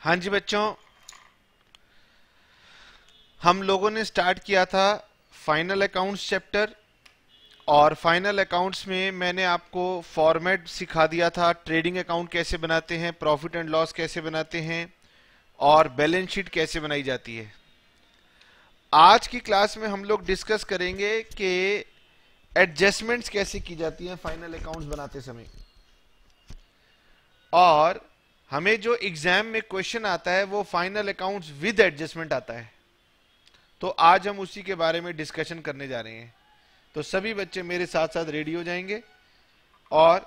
हाँ जी बच्चों, हम लोगों ने स्टार्ट किया था फाइनल अकाउंट्स चैप्टर। और फाइनल अकाउंट्स में मैंने आपको फॉर्मेट सिखा दिया था, ट्रेडिंग अकाउंट कैसे बनाते हैं, प्रॉफिट एंड लॉस कैसे बनाते हैं और बैलेंस शीट कैसे बनाई जाती है। आज की क्लास में हम लोग डिस्कस करेंगे कि एडजस्टमेंट्स कैसे की जाती हैं फाइनल अकाउंट्स बनाते समय। और हमें जो एग्जाम में क्वेश्चन आता है वो फाइनल अकाउंट्स विद एडजस्टमेंट आता है। तो आज हम उसी के बारे में डिस्कशन करने जा रहे हैं। तो सभी बच्चे मेरे साथ साथ रेडी हो जाएंगे और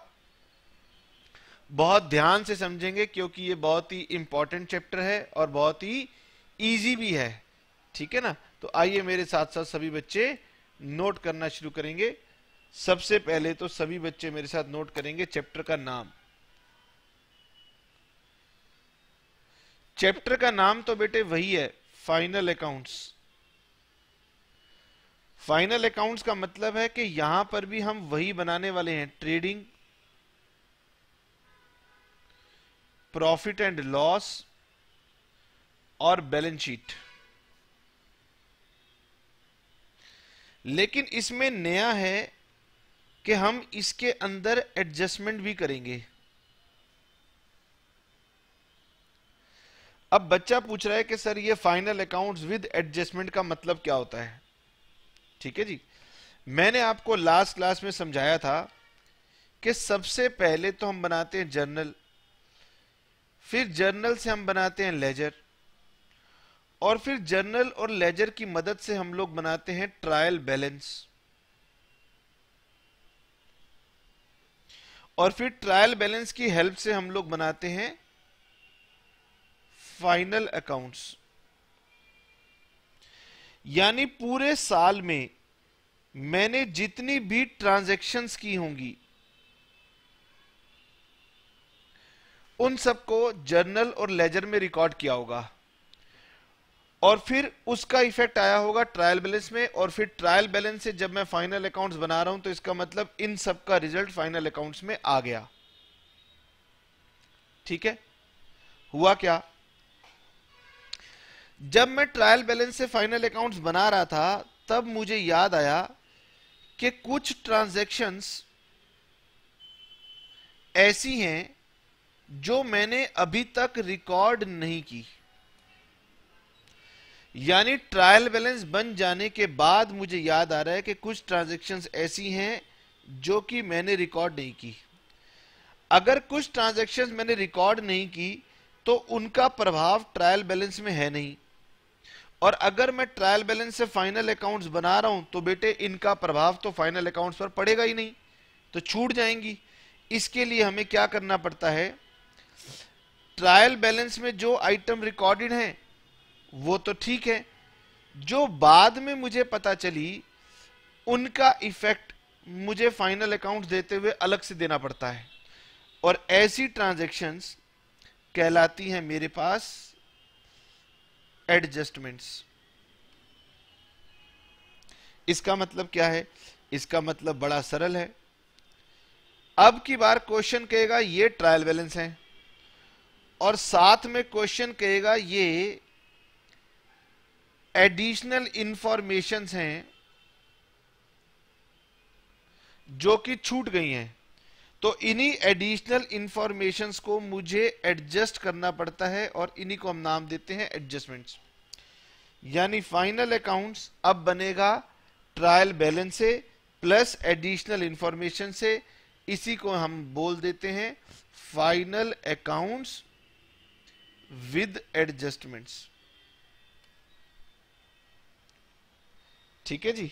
बहुत ध्यान से समझेंगे, क्योंकि ये बहुत ही इंपॉर्टेंट चैप्टर है और बहुत ही इजी भी है। ठीक है ना? तो आइए मेरे साथ साथ सभी बच्चे नोट करना शुरू करेंगे। सबसे पहले तो सभी बच्चे मेरे साथ नोट करेंगे चैप्टर का नाम। चैप्टर का नाम तो बेटे वही है, फाइनल अकाउंट्स। फाइनल अकाउंट्स का मतलब है कि यहां पर भी हम वही बनाने वाले हैं, ट्रेडिंग, प्रॉफिट एंड लॉस और बैलेंस शीट। लेकिन इसमें नया है कि हम इसके अंदर एडजस्टमेंट भी करेंगे। अब बच्चा पूछ रहा है कि सर ये फाइनल अकाउंट्स विद एडजस्टमेंट का मतलब क्या होता है। ठीक है जी, मैंने आपको लास्ट क्लास में समझाया था कि सबसे पहले तो हम बनाते हैं जर्नल, फिर जर्नल से हम बनाते हैं लेजर, और फिर जर्नल और लेजर की मदद से हम लोग बनाते हैं ट्रायल बैलेंस, और फिर ट्रायल बैलेंस की हेल्प से हम लोग बनाते हैं फाइनल अकाउंट्स। यानी पूरे साल में मैंने जितनी भी ट्रांजैक्शंस की होंगी उन सबको जर्नल और लेजर में रिकॉर्ड किया होगा, और फिर उसका इफेक्ट आया होगा ट्रायल बैलेंस में, और फिर ट्रायल बैलेंस से जब मैं फाइनल अकाउंट्स बना रहा हूं तो इसका मतलब इन सब का रिजल्ट फाइनल अकाउंट्स में आ गया। ठीक है? हुआ क्या, जब मैं ट्रायल बैलेंस से फाइनल अकाउंट्स बना रहा था तब मुझे याद आया कि कुछ ट्रांजैक्शंस ऐसी हैं जो मैंने अभी तक रिकॉर्ड नहीं की। यानी ट्रायल बैलेंस बन जाने के बाद मुझे याद आ रहा है कि कुछ ट्रांजैक्शंस ऐसी हैं जो कि मैंने रिकॉर्ड नहीं की। अगर कुछ ट्रांजैक्शंस मैंने रिकॉर्ड नहीं की तो उनका प्रभाव ट्रायल बैलेंस में है नहीं, और अगर मैं ट्रायल बैलेंस से फाइनल अकाउंट्स बना रहा हूं तो बेटे इनका प्रभाव तो फाइनल अकाउंट्स पर पड़ेगा ही नहीं, तो छूट जाएंगी। इसके लिए हमें क्या करना पड़ता है, ट्रायल बैलेंस में जो आइटम रिकॉर्डेड हैं वो तो ठीक है, जो बाद में मुझे पता चली उनका इफेक्ट मुझे फाइनल अकाउंट देते हुए अलग से देना पड़ता है, और ऐसी ट्रांजैक्शंस कहलाती हैं मेरे पास एडजस्टमेंट्स। इसका मतलब क्या है, इसका मतलब बड़ा सरल है। अब की बार क्वेश्चन कहेगा ये ट्रायल बैलेंस है, और साथ में क्वेश्चन कहेगा ये एडिशनल इंफॉर्मेशंस हैं जो कि छूट गई हैं। तो इन्हीं एडिशनल इंफॉर्मेशंस को मुझे एडजस्ट करना पड़ता है, और इन्हीं को हम नाम देते हैं एडजस्टमेंट्स। यानी फाइनल अकाउंट्स अब बनेगा ट्रायल बैलेंस से प्लस एडिशनल इंफॉर्मेशन से। इसी को हम बोल देते हैं फाइनल अकाउंट्स विद एडजस्टमेंट्स। ठीक है जी,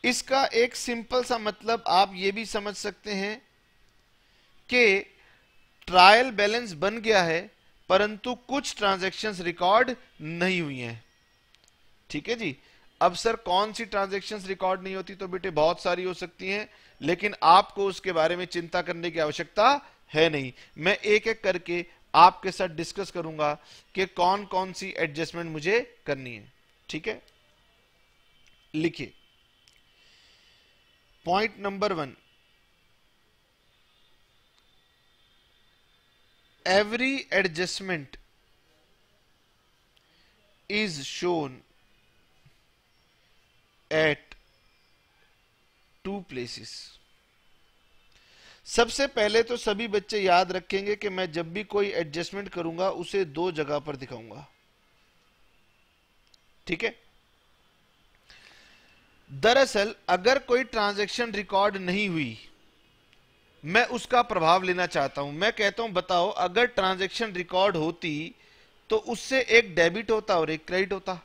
इसका एक सिंपल सा मतलब आप ये भी समझ सकते हैं कि ट्रायल बैलेंस बन गया है परंतु कुछ ट्रांजैक्शंस रिकॉर्ड नहीं हुई हैं। ठीक है जी, अब सर कौन सी ट्रांजैक्शंस रिकॉर्ड नहीं होती, तो बेटे बहुत सारी हो सकती हैं, लेकिन आपको उसके बारे में चिंता करने की आवश्यकता है नहीं। मैं एक एक करके आपके साथ डिस्कस करूंगा कि कौन कौन सी एडजस्टमेंट मुझे करनी है। ठीक है, लिखिए point number 1, every adjustment is shown at two places. सबसे पहले तो सभी बच्चे याद रखेंगे कि मैं जब भी कोई एडजस्टमेंट करूंगा उसे दो जगह पर दिखाऊंगा. ठीक है. दरअसल अगर कोई ट्रांजैक्शन रिकॉर्ड नहीं हुई, मैं उसका प्रभाव लेना चाहता हूं. मैं कहता हूं बताओ अगर ट्रांजैक्शन रिकॉर्ड होती तो उससे एक डेबिट होता और एक क्रेडिट होता.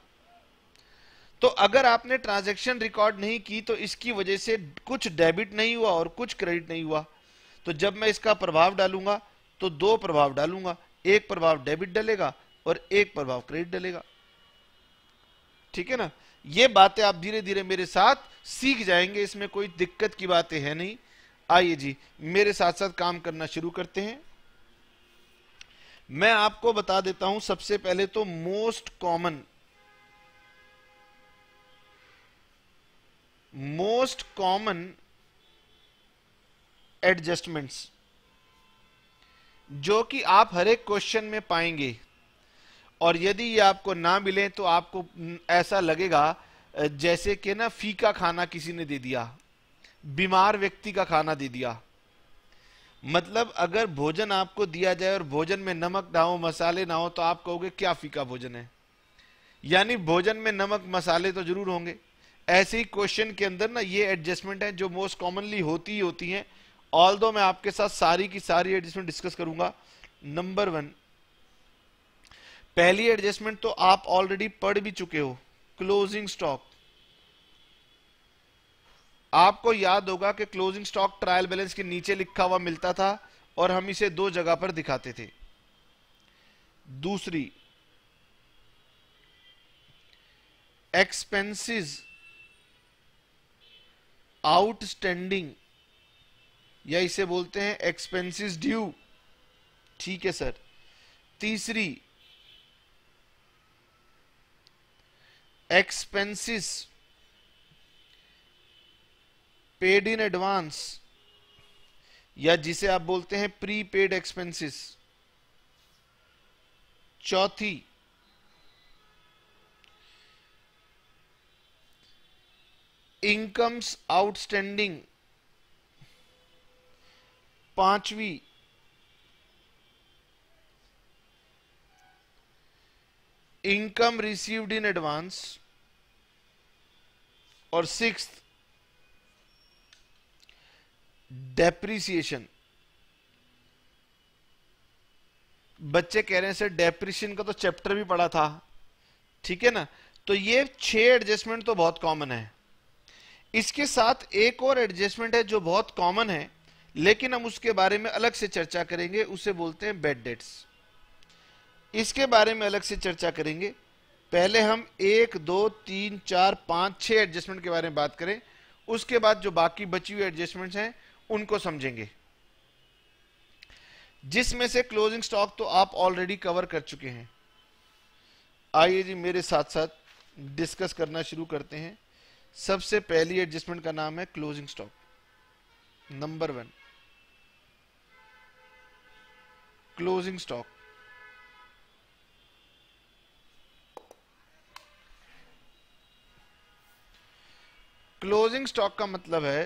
तो अगर आपने ट्रांजैक्शन रिकॉर्ड नहीं की तो इसकी वजह से कुछ डेबिट नहीं हुआ और कुछ क्रेडिट नहीं हुआ. तो जब मैं इसका प्रभाव डालूंगा तो दो प्रभाव डालूंगा, एक प्रभाव डेबिट डलेगा और एक प्रभाव क्रेडिट डलेगा. ठीक है ना. ये बातें आप धीरे धीरे मेरे साथ सीख जाएंगे, इसमें कोई दिक्कत की बातें है नहीं. आइए जी मेरे साथ साथ काम करना शुरू करते हैं. मैं आपको बता देता हूं सबसे पहले तो मोस्ट कॉमन एडजस्टमेंट्स जो कि आप हर एक क्वेश्चन में पाएंगे. और यदि ये आपको ना मिले तो आपको ऐसा लगेगा जैसे कि ना फीका खाना किसी ने दे दिया, बीमार व्यक्ति का खाना दे दिया. मतलब अगर भोजन आपको दिया जाए और भोजन में नमक ना हो, मसाले ना हो, तो आप कहोगे क्या फीका भोजन है. यानी भोजन में नमक मसाले तो जरूर होंगे. ऐसे ही क्वेश्चन के अंदर ना ये एडजस्टमेंट है जो मोस्ट कॉमनली होती ही होती हैं. ऑल्दो मैं आपके साथ सारी की सारी एडजस्टमेंट डिस्कस करूंगा. नंबर 1, पहली एडजस्टमेंट तो आप ऑलरेडी पढ़ भी चुके हो, क्लोजिंग स्टॉक. आपको याद होगा कि क्लोजिंग स्टॉक ट्रायल बैलेंस के नीचे लिखा हुआ मिलता था और हम इसे दो जगह पर दिखाते थे. दूसरी, एक्सपेंसेस आउटस्टैंडिंग, या इसे बोलते हैं एक्सपेंसेस ड्यू. ठीक है सर. तीसरी, एक्सपेंसेस पेड इन एडवांस, या जिसे आप बोलते हैं प्रीपेड एक्सपेंसेस. चौथी, इनकम्स आउटस्टैंडिंग. पांचवी, इनकम रिसीव्ड इन एडवांस. और सिक्स्थ, डेप्रिसिएशन. बच्चे कह रहे हैं सर डेप्रिसिएशन का तो चैप्टर भी पढ़ा था. ठीक है ना. तो ये 6 एडजस्टमेंट तो बहुत कॉमन है. इसके साथ एक और एडजस्टमेंट है जो बहुत कॉमन है लेकिन हम उसके बारे में अलग से चर्चा करेंगे, उसे बोलते हैं बैड डेट्स. इसके बारे में अलग से चर्चा करेंगे. पहले हम 1, 2, 3, 4, 5, 6 एडजस्टमेंट के बारे में बात करें. उसके बाद जो बाकी बची हुई एडजस्टमेंट्स हैं उनको समझेंगे, जिसमें से क्लोजिंग स्टॉक तो आप ऑलरेडी कवर कर चुके हैं. आइए जी मेरे साथ साथ डिस्कस करना शुरू करते हैं. सबसे पहली एडजस्टमेंट का नाम है closing stock. Number 1, closing stock. Closing stock का मतलब है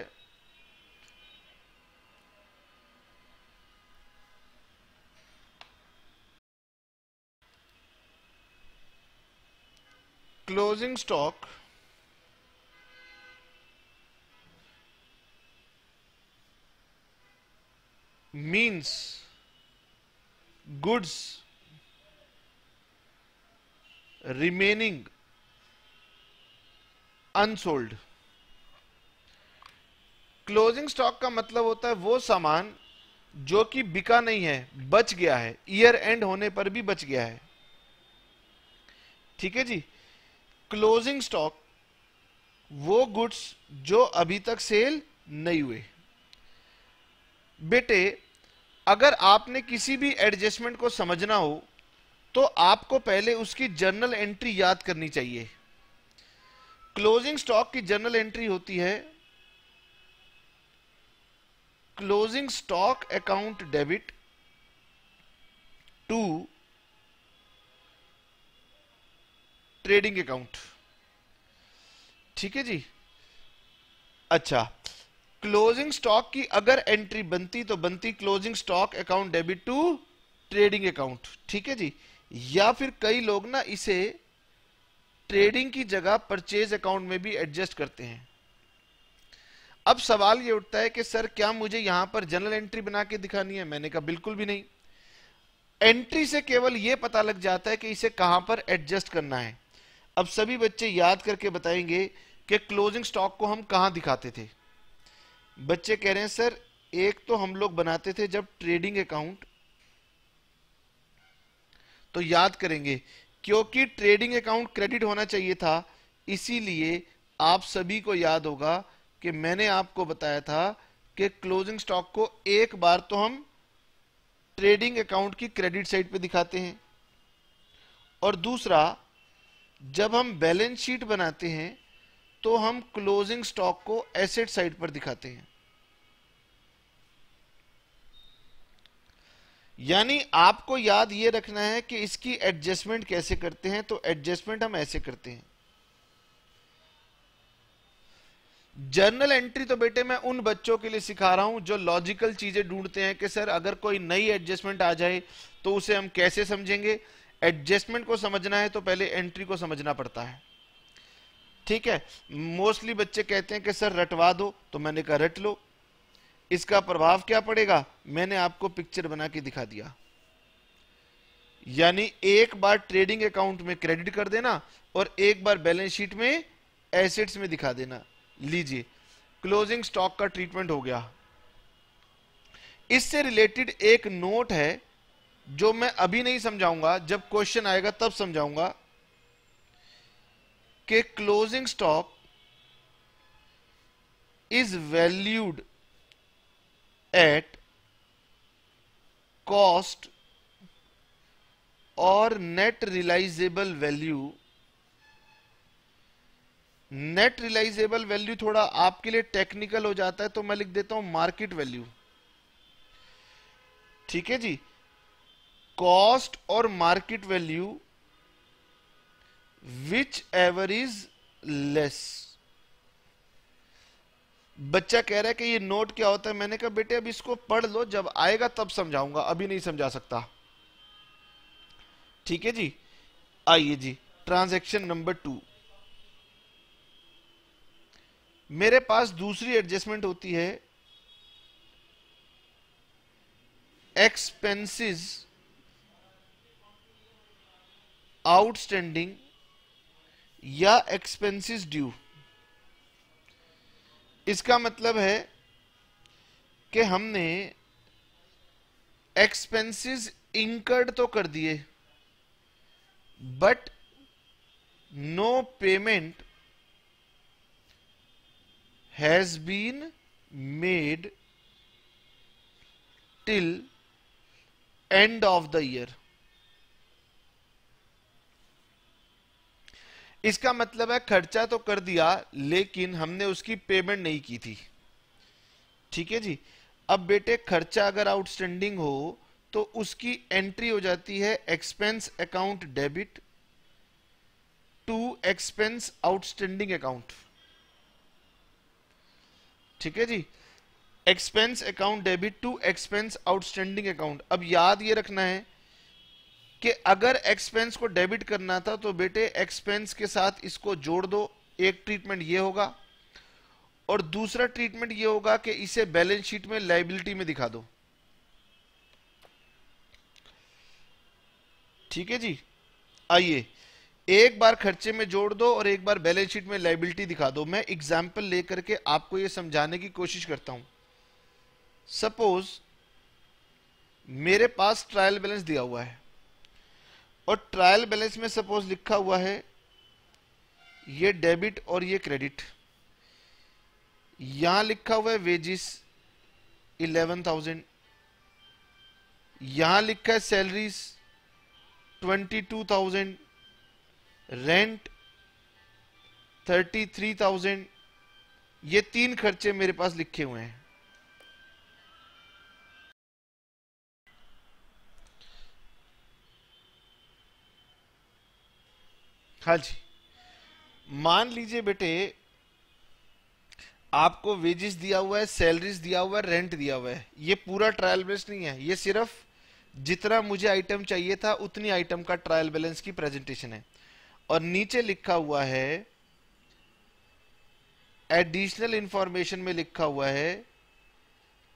closing stock means goods remaining unsold. Closing stock का मतलब होता है वो सामान जो कि बिका नहीं है, बच गया है, ईयर एंड होने पर भी बच गया है. ठीक है जी. क्लोजिंग स्टॉक वो गुड्स जो अभी तक सेल नहीं हुए. बेटे अगर आपने किसी भी एडजस्टमेंट को समझना हो तो आपको पहले उसकी जर्नल एंट्री याद करनी चाहिए. क्लोजिंग स्टॉक की जर्नल एंट्री होती है closing stock account debit to trading account. ठीक है जी। अच्छा, क्लोजिंग स्टॉक की अगर एंट्री बनती तो बनती closing stock account debit to trading account. ठीक है जी। या फिर कई लोग ना इसे ट्रेडिंग की जगह परचेज अकाउंट में भी एडजस्ट करते हैं। अब सवाल ये उठता है कि सर क्या मुझे यहां पर जनरल एंट्री बना के दिखानी है? मैंने कहा बिल्कुल भी नहीं। एंट्री से केवल यह पता लग जाता है कि इसे कहां पर एडजस्ट करना है। अब सभी बच्चे याद करके बताएंगे कि क्लोजिंग स्टॉक को हम कहां दिखाते थे। बच्चे कह रहे हैं सर एक तो हम लोग बनाते थे जब ट्रेडिंग अकाउंट, तो याद करेंगे क्योंकि ट्रेडिंग अकाउंट क्रेडिट होना चाहिए था, इसीलिए आप सभी को याद होगा कि मैंने आपको बताया था कि क्लोजिंग स्टॉक को एक बार तो हम ट्रेडिंग अकाउंट की क्रेडिट साइड पे दिखाते हैं, और दूसरा जब हम बैलेंस शीट बनाते हैं तो हम क्लोजिंग स्टॉक को एसेट साइड पर दिखाते हैं। यानी आपको याद ये रखना है कि इसकी एडजस्टमेंट कैसे करते हैं, तो एडजस्टमेंट हम ऐसे करते हैं। जर्नल एंट्री तो बेटे मैं उन बच्चों के लिए सिखा रहा हूं जो लॉजिकल चीजें ढूंढते हैं कि सर अगर कोई नई एडजस्टमेंट आ जाए तो उसे हम कैसे समझेंगे। एडजस्टमेंट को समझना है तो पहले एंट्री को समझना पड़ता है। ठीक है। मोस्टली बच्चे कहते हैं कि सर रटवा दो, तो मैंने कहा रट लो। इसका प्रभाव क्या पड़ेगा मैंने आपको पिक्चर बना के दिखा दिया। यानी एक बार ट्रेडिंग अकाउंट में क्रेडिट कर देना और एक बार बैलेंस शीट में एसेट्स में दिखा देना। लीजिए क्लोजिंग स्टॉक का ट्रीटमेंट हो गया। इससे रिलेटेड एक नोट है जो मैं अभी नहीं समझाऊंगा, जब क्वेश्चन आएगा तब समझाऊंगा कि closing stock is valued at cost और net realisable value. Net realisable value थोड़ा आपके लिए टेक्निकल हो जाता है तो मैं लिख देता हूं मार्केट वैल्यू। ठीक है जी। कॉस्ट और market value which ever is less. बच्चा कह रहा है कि ये नोट क्या होता है। मैंने कहा बेटे अब इसको पढ़ लो, जब आएगा तब समझाऊंगा, अभी नहीं समझा सकता। ठीक है जी। आइए जी ट्रांजैक्शन नंबर 2। मेरे पास दूसरी एडजस्टमेंट होती है एक्सपेंसेस आउटस्टैंडिंग या एक्सपेंसेस ड्यू। इसका मतलब है कि हमने एक्सपेंसेस इंकर्ड तो कर दिए but no payment has been made till end of the year. इसका मतलब है खर्चा तो कर दिया लेकिन हमने उसकी पेमेंट नहीं की थी। ठीक है जी। अब बेटे खर्चा अगर आउटस्टैंडिंग हो तो उसकी एंट्री हो जाती है expense account debit to expense outstanding account. ठीक है जी। Expense account debit to expense outstanding account. अब याद ये रखना है कि अगर एक्सपेंस को डेबिट करना था तो बेटे एक्सपेंस के साथ इसको जोड़ दो। एक ट्रीटमेंट ये होगा और दूसरा ट्रीटमेंट ये होगा कि इसे बैलेंस शीट में लायबिलिटी में दिखा दो। ठीक है जी। आइए एक बार खर्चे में जोड़ दो और एक बार बैलेंस शीट में लायबिलिटी दिखा दो। मैं एग्जाम्पल लेकर के आपको यह समझाने की कोशिश करता हूं। सपोज मेरे पास ट्रायल बैलेंस दिया हुआ है और ट्रायल बैलेंस में सपोज लिखा हुआ है ये डेबिट और ये क्रेडिट। यहां लिखा हुआ है वेजिस 11,000, यहां लिखा है सैलरीज 22,000, रेंट 33,000। ये 3 खर्चे मेरे पास लिखे हुए हैं। हाँ जी, मान लीजिए बेटे आपको वेजेस दिया हुआ है, सैलरीज दिया हुआ है, रेंट दिया हुआ है। ये पूरा ट्रायल बैलेंस नहीं है, ये सिर्फ जितना मुझे आइटम चाहिए था उतनी आइटम का ट्रायल बैलेंस की प्रेजेंटेशन है। और नीचे लिखा हुआ है, एडिशनल इंफॉर्मेशन में लिखा हुआ है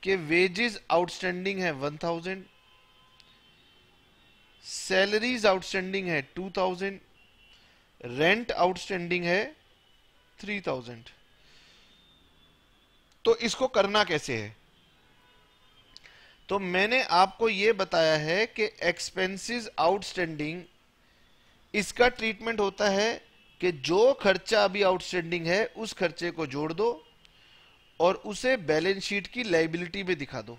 कि वेजेस आउटस्टैंडिंग है 1000, सैलरीज आउटस्टैंडिंग है 2000, रेंट आउटस्टैंडिंग है 3000। तो इसको करना कैसे है? तो मैंने आपको यह बताया है कि एक्सपेंसेस आउटस्टैंडिंग, इसका ट्रीटमेंट होता है कि जो खर्चा अभी आउटस्टैंडिंग है उस खर्चे को जोड़ दो और उसे बैलेंस शीट की लायबिलिटी में दिखा दो।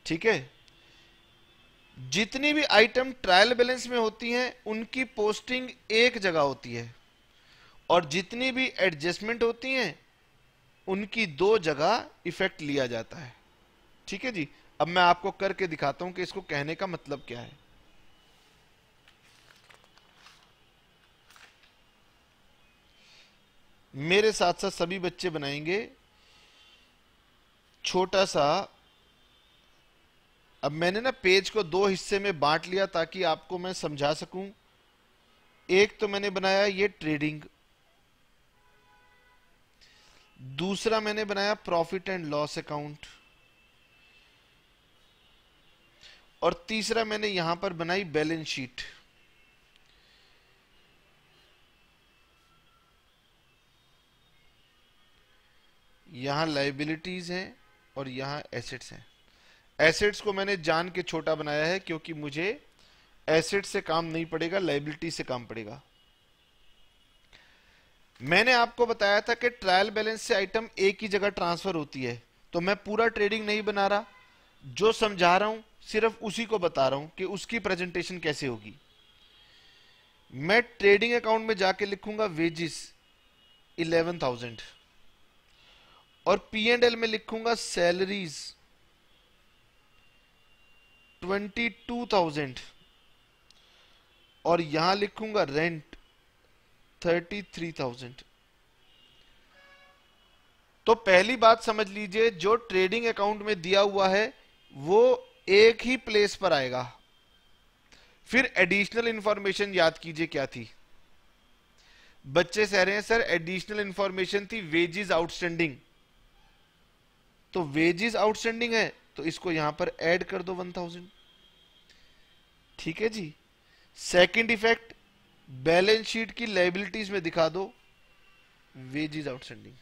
ठीक है, जितनी भी आइटम ट्रायल बैलेंस में होती हैं उनकी पोस्टिंग एक जगह होती है, और जितनी भी एडजस्टमेंट होती हैं उनकी दो जगह इफेक्ट लिया जाता है। ठीक है जी, अब मैं आपको करके दिखाता हूं कि इसको कहने का मतलब क्या है। मेरे साथ साथ सभी बच्चे बनाएंगे छोटा सा। अब मैंने ना पेज को दो हिस्से में बांट लिया ताकि आपको मैं समझा सकूं। एक तो मैंने बनाया ये ट्रेडिंग, दूसरा मैंने बनाया प्रॉफिट एंड लॉस अकाउंट, और तीसरा मैंने यहां पर बनाई बैलेंस शीट। यहां लायबिलिटीज हैं और यहां एसेट्स हैं। एसेट्स को मैंने जान के छोटा बनाया है क्योंकि मुझे एसेट से काम नहीं पड़ेगा, लायबिलिटी से काम पड़ेगा। मैंने आपको बताया था कि ट्रायल बैलेंस से आइटम एक ही जगह ट्रांसफर होती है, तो मैं पूरा ट्रेडिंग नहीं बना रहा, जो समझा रहा हूं सिर्फ उसी को बता रहा हूं कि उसकी प्रेजेंटेशन कैसे होगी। मैं ट्रेडिंग अकाउंट में जाके लिखूंगा वेजिस 11,000 और P&L में लिखूंगा सैलरीज 22,000 और यहां लिखूंगा रेंट 33,000। तो पहली बात समझ लीजिए, जो ट्रेडिंग अकाउंट में दिया हुआ है वो एक ही प्लेस पर आएगा। फिर एडिशनल इंफॉर्मेशन याद कीजिए क्या थी। बच्चे कह रहे हैं सर एडिशनल इंफॉर्मेशन थी वेजेस आउटस्टैंडिंग, तो वेजेस आउटस्टैंडिंग है तो इसको यहां पर ऐड कर दो 1000। ठीक है जी। सेकंड इफेक्ट, बैलेंस शीट की लायबिलिटीज में दिखा दो वेजेस आउटस्टैंडिंग।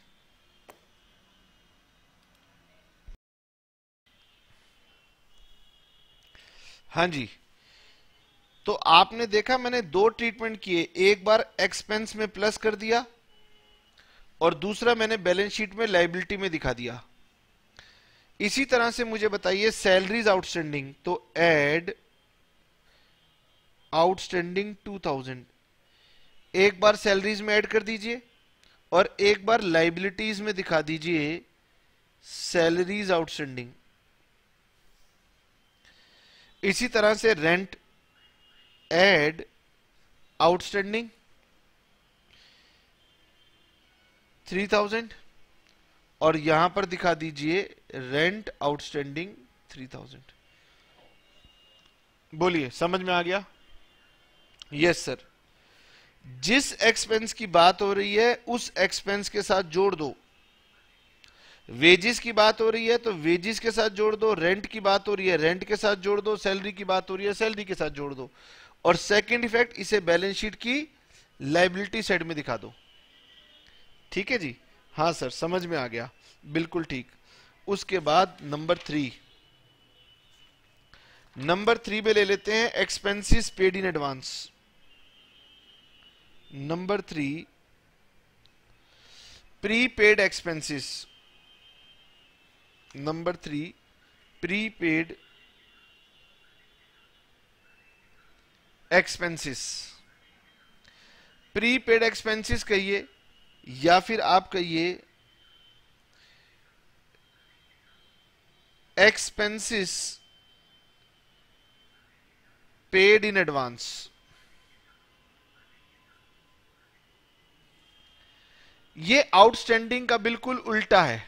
हाँ जी, तो आपने देखा मैंने दो ट्रीटमेंट किए, एक बार एक्सपेंस में प्लस कर दिया और दूसरा मैंने बैलेंस शीट में लायबिलिटी में दिखा दिया। इसी तरह से मुझे बताइए सैलरीज आउटस्टैंडिंग, तो ऐड आउटस्टैंडिंग 2000, एक बार सैलरीज में ऐड कर दीजिए और एक बार लायबिलिटीज में दिखा दीजिए सैलरीज आउटस्टैंडिंग। इसी तरह से रेंट, ऐड आउटस्टैंडिंग 3000 और यहां पर दिखा दीजिए रेंट आउटस्टैंडिंग 3000। बोलिए समझ में आ गया? Yes sir. जिस एक्सपेंस की बात हो रही है उस एक्सपेंस के साथ जोड़ दो। वेजिस की बात हो रही है तो वेजिस के साथ जोड़ दो, रेंट की बात हो रही है रेंट के साथ जोड़ दो, सैलरी की बात हो रही है सैलरी के साथ जोड़ दो, और सेकंड इफेक्ट इसे बैलेंस शीट की लायबिलिटी साइड में दिखा दो। ठीक है जी? हाँ सर समझ में आ गया, बिल्कुल ठीक। उसके बाद नंबर 3 में ले लेते हैं expenses paid in advance. Number 3 prepaid expenses. Number 3 prepaid expenses. Prepaid expenses कहिए या फिर आप कहिए एक्सपेंसेस पेड इन एडवांस। ये आउटस्टैंडिंग का बिल्कुल उल्टा है।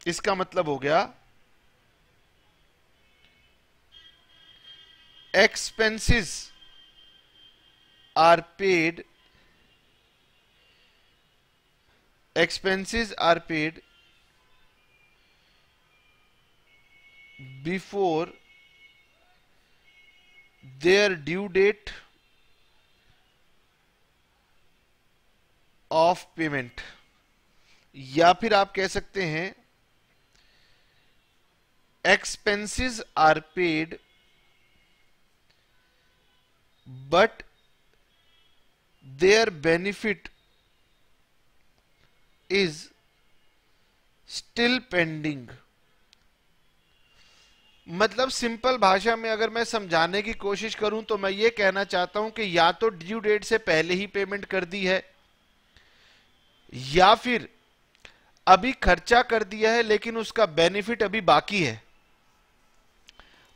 इसका मतलब हो गया expenses are paid before their due date of payment, या फिर आप कह सकते हैं expenses are paid but their benefit is still pending। मतलब सिंपल भाषा में अगर मैं समझाने की कोशिश करूं तो मैं ये कहना चाहता हूं कि या तो ड्यू डेट से पहले ही पेमेंट कर दी है, या फिर अभी खर्चा कर दिया है लेकिन उसका बेनिफिट अभी बाकी है।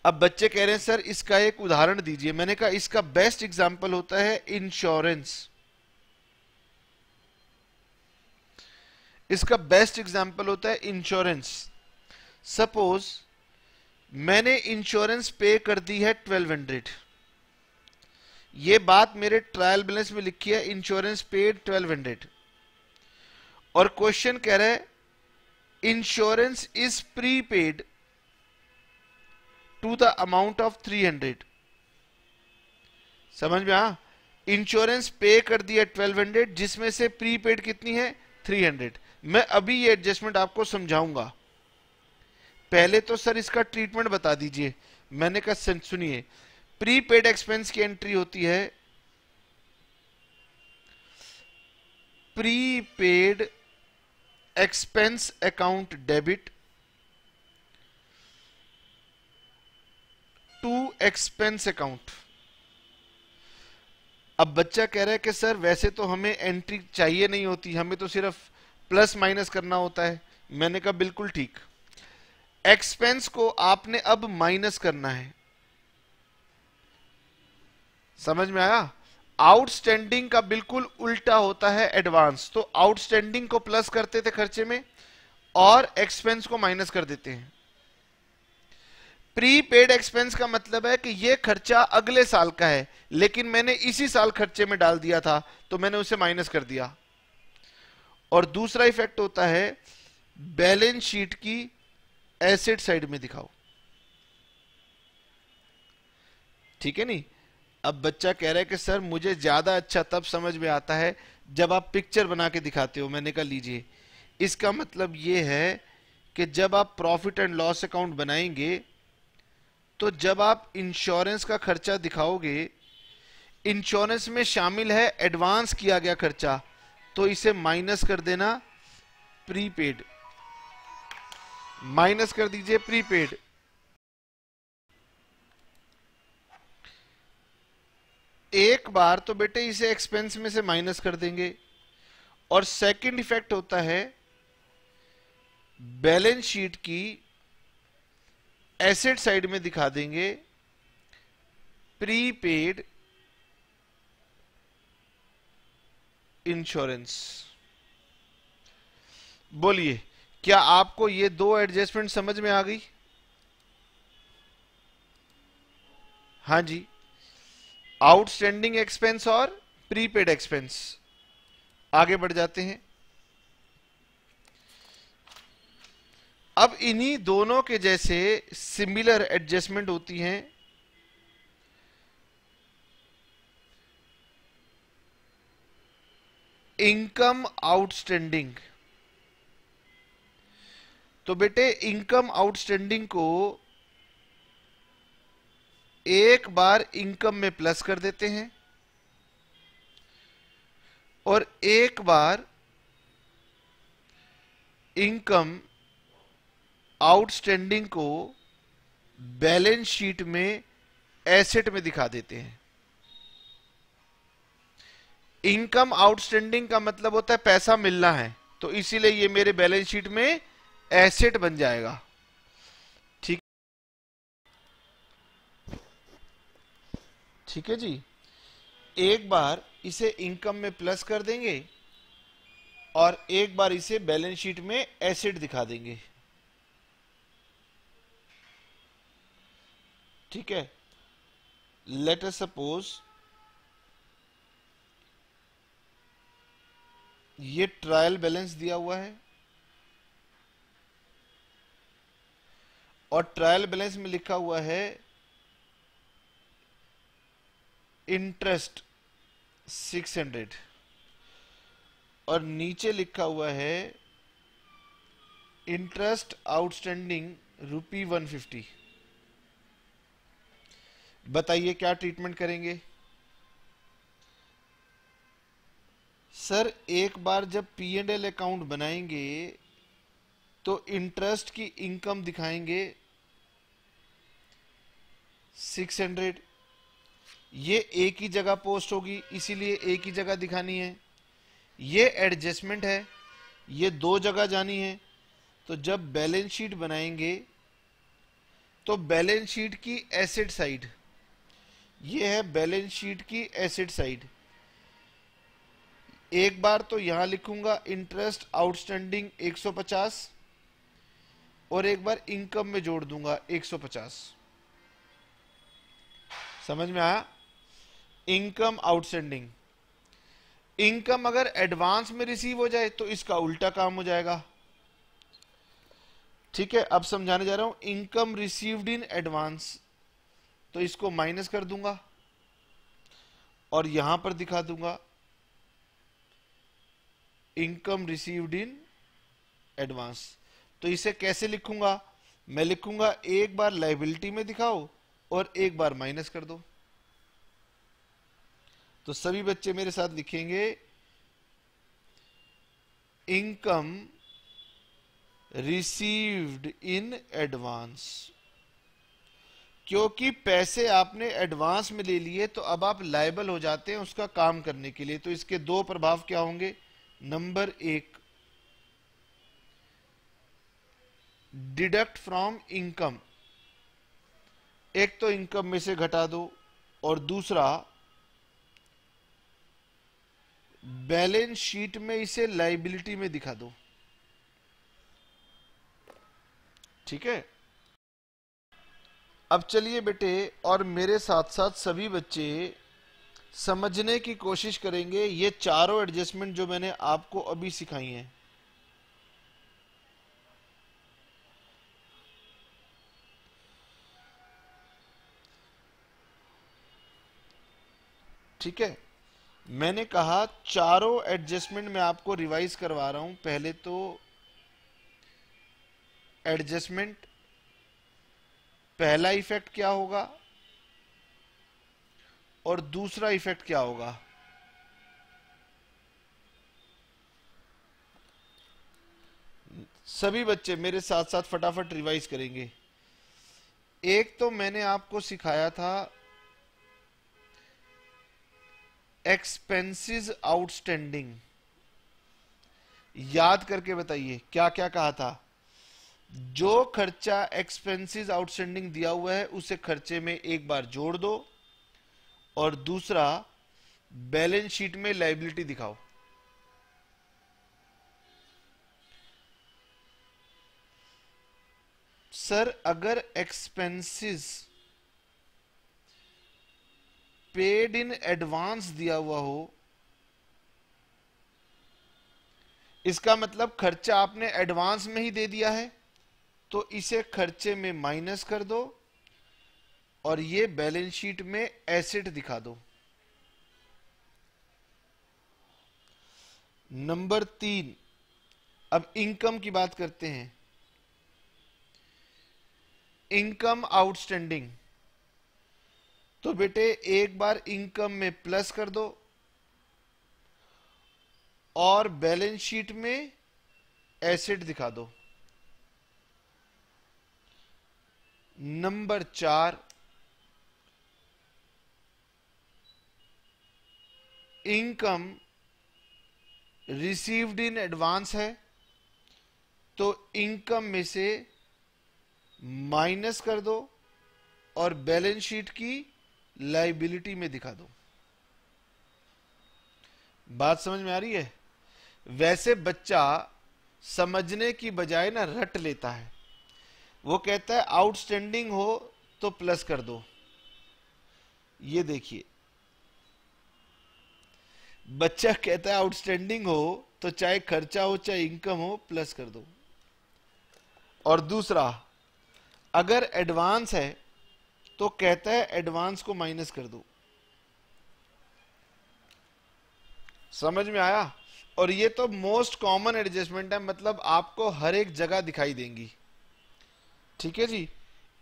अब बच्चे कह रहे हैं सर इसका एक उदाहरण दीजिए। मैंने कहा इसका बेस्ट एग्जांपल होता है इंश्योरेंस। इसका बेस्ट एग्जांपल होता है इंश्योरेंस। सपोज मैंने इंश्योरेंस पे कर दी है 1200। ये बात मेरे ट्रायल बैलेंस में लिखी है, इंश्योरेंस पेड 1200, और क्वेश्चन कह रहा है insurance is prepaid to the amount of 300। समझ में आ? इंश्योरेंस पे कर दिया 1200 जिसमें से प्रीपेड कितनी है 300। मैं अभी ये एडजस्टमेंट आपको समझाऊंगा। पहले तो सर इसका ट्रीटमेंट बता दीजिए। मैंने कहा सुनिए, प्रीपेड एक्सपेंस की एंट्री होती है prepaid expense account debit to expense account. अब बच्चा कह रहा है कि सर वैसे तो हमें एंट्री चाहिए नहीं होती, हमें तो सिर्फ प्लस माइनस करना होता है। मैंने कहा बिल्कुल ठीक। एक्सपेंस को आपने अब माइनस करना है। समझ में आया? आउटस्टैंडिंग का बिल्कुल उल्टा होता है एडवांस। तो आउटस्टैंडिंग को प्लस करते थे खर्चे में और एक्सपेंस को माइनस कर देते हैं। प्रीपेड एक्सपेंस का मतलब है कि यह खर्चा अगले साल का है लेकिन मैंने इसी साल खर्चे में डाल दिया था तो मैंने उसे माइनस कर दिया। और दूसरा इफेक्ट होता है बैलेंस शीट की एसेट साइड में दिखाओ। ठीक है नहीं? अब बच्चा कह रहा है कि सर मुझे ज्यादा अच्छा तब समझ में आता है जब आप पिक्चर बना के दिखाते हो। मैंने कहा लीजिए, इसका मतलब यह है कि जब आप प्रॉफिट एंड लॉस अकाउंट बनाएंगे तो जब आप इंश्योरेंस का खर्चा दिखाओगे, इंश्योरेंस में शामिल है एडवांस किया गया खर्चा, तो इसे माइनस कर देना प्रीपेड। माइनस कर दीजिए प्रीपेड। एक बार तो बेटे इसे एक्सपेंस में से माइनस कर देंगे। और सेकंड इफेक्ट होता है बैलेंस शीट की एसेट साइड में दिखा देंगे प्रीपेड इंश्योरेंस। बोलिए, क्या आपको ये दो एडजस्टमेंट समझ में आ गई? हाँ जी, आउटस्टैंडिंग एक्सपेंस और प्रीपेड एक्सपेंस। आगे बढ़ जाते हैं। अब इन्हीं दोनों के जैसे सिमिलर एडजस्टमेंट होती हैं इनकम आउटस्टैंडिंग। तो बेटे इनकम आउटस्टैंडिंग को एक बार इनकम में प्लस कर देते हैं और एक बार इनकम आउटस्टैंडिंग को बैलेंस शीट में एसेट में दिखा देते हैं। इनकम आउटस्टैंडिंग का मतलब होता है पैसा मिलना है, तो इसीलिए ये मेरे बैलेंस शीट में एसेट बन जाएगा। ठीक है जी। एक बार इसे इनकम में प्लस कर देंगे और एक बार इसे बैलेंस शीट में एसेट दिखा देंगे। ठीक है, लेट अस सपोज ये ट्रायल बैलेंस दिया हुआ है और ट्रायल बैलेंस में लिखा हुआ है इंटरेस्ट 600 और नीचे लिखा हुआ है इंटरेस्ट आउटस्टैंडिंग ₹150। बताइए क्या ट्रीटमेंट करेंगे? सर एक बार जब P&L अकाउंट बनाएंगे तो इंटरेस्ट की इनकम दिखाएंगे 600। ये एक ही जगह पोस्ट होगी, इसीलिए एक ही जगह दिखानी है। ये एडजस्टमेंट है, ये दो जगह जानी है। तो जब बैलेंस शीट बनाएंगे तो बैलेंस शीट की एसेट साइड, ये है बैलेंस शीट की एसेट साइड। एक बार तो यहां लिखूंगा इंटरेस्ट आउटस्टैंडिंग 150 और एक बार इनकम में जोड़ दूंगा 150। समझ में आया? Income outstanding. इनकम अगर एडवांस में रिसीव हो जाए तो इसका उल्टा काम हो जाएगा। ठीक है, अब समझाने जा रहा हूं। इनकम रिसीव्ड इन एडवांस, तो इसको माइनस कर दूंगा और यहां पर दिखा दूंगा इनकम रिसीव्ड इन एडवांस। तो इसे कैसे लिखूंगा? मैं लिखूंगा एक बार लायबिलिटी में दिखाओ और एक बार माइनस कर दो। तो सभी बच्चे मेरे साथ लिखेंगे इनकम रिसीव्ड इन एडवांस। क्योंकि पैसे आपने एडवांस में ले लिए तो अब आप लायबल हो जाते हैं उसका काम करने के लिए। तो इसके दो प्रभाव क्या होंगे? नंबर एक, डिडक्ट फ्रॉम इनकम, एक तो इनकम में से घटा दो और दूसरा बैलेंस शीट में इसे लायबिलिटी में दिखा दो। ठीक है, अब चलिए बेटे और मेरे साथ साथ सभी बच्चे समझने की कोशिश करेंगे ये चारों एडजस्टमेंट जो मैंने आपको अभी सिखाई हैं। ठीक है, मैंने कहा चारों एडजस्टमेंट मैं आपको रिवाइज करवा रहा हूं। पहले तो एडजस्टमेंट, पहला इफेक्ट क्या होगा और दूसरा इफेक्ट क्या होगा। सभी बच्चे मेरे साथ साथ फटाफट रिवाइज करेंगे। एक तो मैंने आपको सिखाया था एक्सपेंसेस आउटस्टैंडिंग। याद करके बताइए क्या क्या कहा था। जो खर्चा एक्सपेंसेस आउटस्टैंडिंग दिया हुआ है उसे खर्चे में एक बार जोड़ दो और दूसरा बैलेंस शीट में लायबिलिटी दिखाओ। सर अगर एक्सपेंसेस पेड इन एडवांस दिया हुआ हो, इसका मतलब खर्चा आपने एडवांस में ही दे दिया है, तो इसे खर्चे में माइनस कर दो और ये बैलेंस शीट में एसेट दिखा दो। नंबर 3, अब इनकम की बात करते हैं। इनकम आउटस्टैंडिंग, तो बेटे एक बार इनकम में प्लस कर दो और बैलेंस शीट में एसेट दिखा दो। Number 4, income received in advance है, तो इनकम में से माइनस कर दो और बैलेंस शीट की लायबिलिटी में दिखा दो। बात समझ में आ रही है? वैसे बच्चा समझने की बजाय ना रट लेता है। वो कहता है आउटस्टैंडिंग हो तो प्लस कर दो। ये देखिए, बच्चा कहता है आउटस्टैंडिंग हो तो चाहे खर्चा हो चाहे इनकम हो प्लस कर दो। और दूसरा, अगर एडवांस है तो कहता है एडवांस को माइनस कर दो। समझ में आया? और ये तो मोस्ट कॉमन एडजस्टमेंट है, मतलब आपको हर एक जगह दिखाई देंगी। ठीक है जी।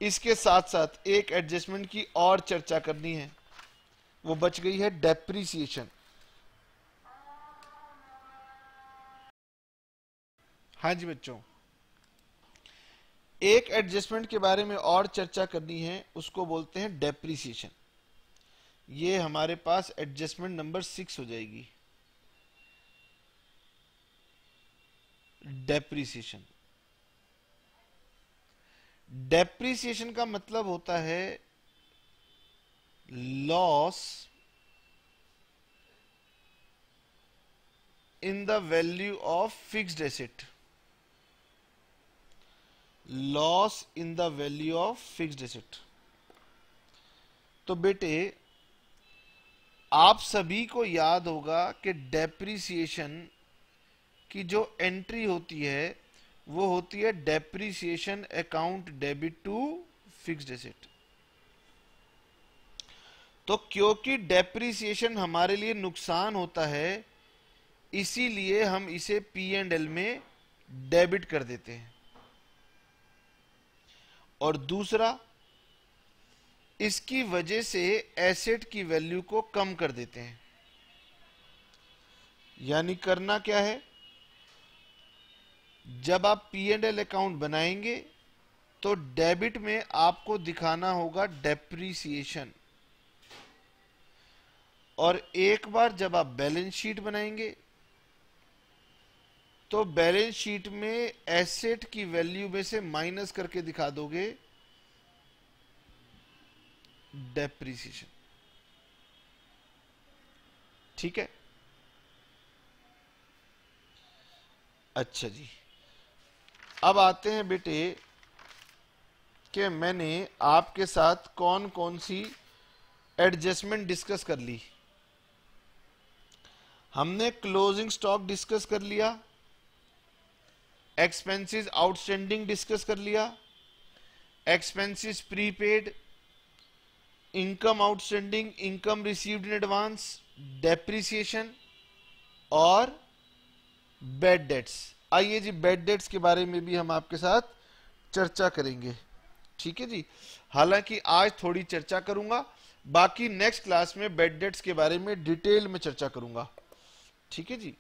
इसके साथ साथ एक एडजस्टमेंट की और चर्चा करनी है, वो बच गई है डेप्रीसिएशन। हाँ जी बच्चों, एक एडजस्टमेंट के बारे में और चर्चा करनी है, उसको बोलते हैं डेप्रीसिएशन। ये हमारे पास एडजस्टमेंट नंबर 6 हो जाएगी, डेप्रीसिएशन। डेप्रीसिएशन का मतलब होता है loss in the value of fixed asset. Loss in the value of fixed asset. तो बेटे, आप सभी को याद होगा कि डेप्रीसिएशन की जो एंट्री होती है वो होती है depreciation account debit to fixed asset. तो क्योंकि डेप्रीसिएशन हमारे लिए नुकसान होता है, इसीलिए हम इसे पी एंड एल में डेबिट कर देते हैं। और दूसरा, इसकी वजह से एसेट की वैल्यू को कम कर देते हैं। यानी करना क्या है, जब आप पी एंड एल अकाउंट बनाएंगे तो डेबिट में आपको दिखाना होगा डेप्रीसिएशन, और एक बार जब आप बैलेंस शीट बनाएंगे तो बैलेंस शीट में एसेट की वैल्यू में से माइनस करके दिखा दोगे डेप्रीसिएशन। ठीक है? अच्छा जी, अब आते हैं बेटे कि मैंने आपके साथ कौन कौन सी एडजस्टमेंट डिस्कस कर ली। हमने क्लोजिंग स्टॉक डिस्कस कर लिया, एक्सपेंसेस आउटस्टैंडिंग डिस्कस कर लिया, expenses prepaid, income outstanding, income received in advance, depreciation और बैड डेट्स। आइए जी, बैड डेट्स के बारे में भी हम आपके साथ चर्चा करेंगे। ठीक है जी। हालांकि आज थोड़ी चर्चा करूंगा, बाकी नेक्स्ट क्लास में बैड डेट्स के बारे में डिटेल में चर्चा करूंगा। ठीक है जी।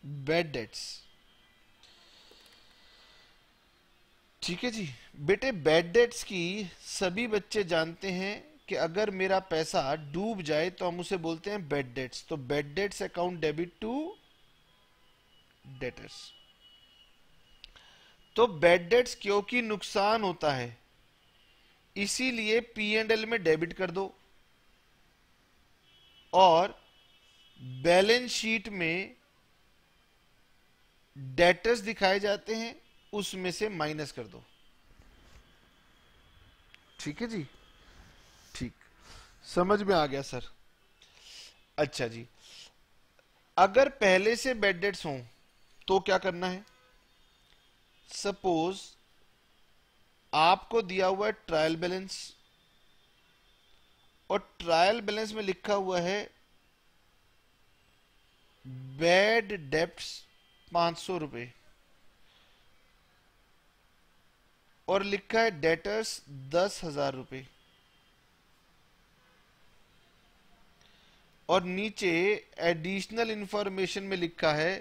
Bad debts. ठीक है जी बेटे, बैड डेट्स की सभी बच्चे जानते हैं कि अगर मेरा पैसा डूब जाए तो हम उसे बोलते हैं बैड डेट्स। तो bad debts account debit to debtors. तो बैड डेट्स क्योंकि नुकसान होता है, इसीलिए पी एंड एल में डेबिट कर दो, और बैलेंस शीट में डेटर्स दिखाए जाते हैं, उसमें से माइनस कर दो। ठीक है जी। ठीक, समझ में आ गया सर? अच्छा जी, अगर पहले से बैड डेट्स हों तो क्या करना है? सपोज आपको दिया हुआ है ट्रायल बैलेंस, और ट्रायल बैलेंस में लिखा हुआ है बैड डेप्ट्स 500 रुपए, और लिखा है डेटर्स 10,000 रुपए, और नीचे एडिशनल इंफॉर्मेशन में लिखा है